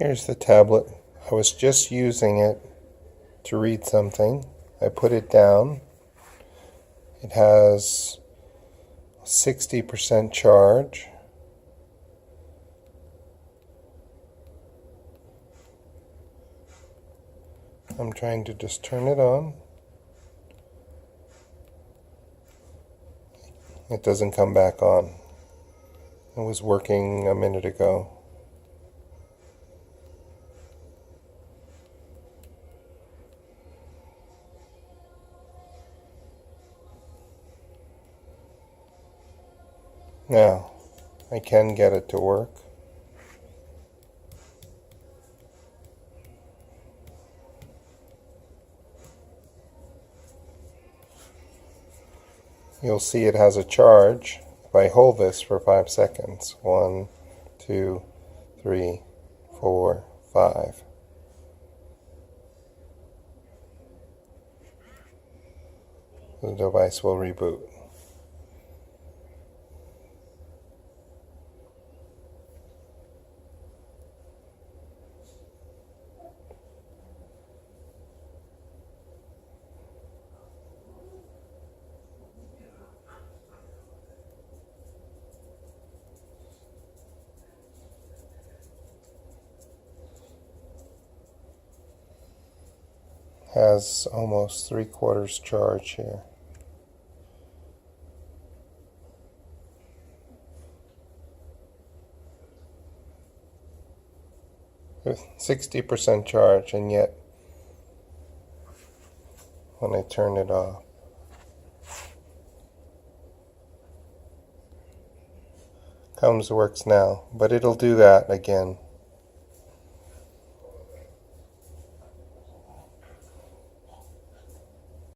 Here's the tablet. I was just using it to read something. I put it down. It has 60% charge. I'm trying to just turn it on. It doesn't come back on. It was working a minute ago. Now, I can get it to work. You'll see it has a charge if I hold this for 5 seconds. 1, 2, 3, 4, 5. The device will reboot. Has almost 3/4 charge here. With 60% charge, and yet when I turn it off, works now, but it'll do that again.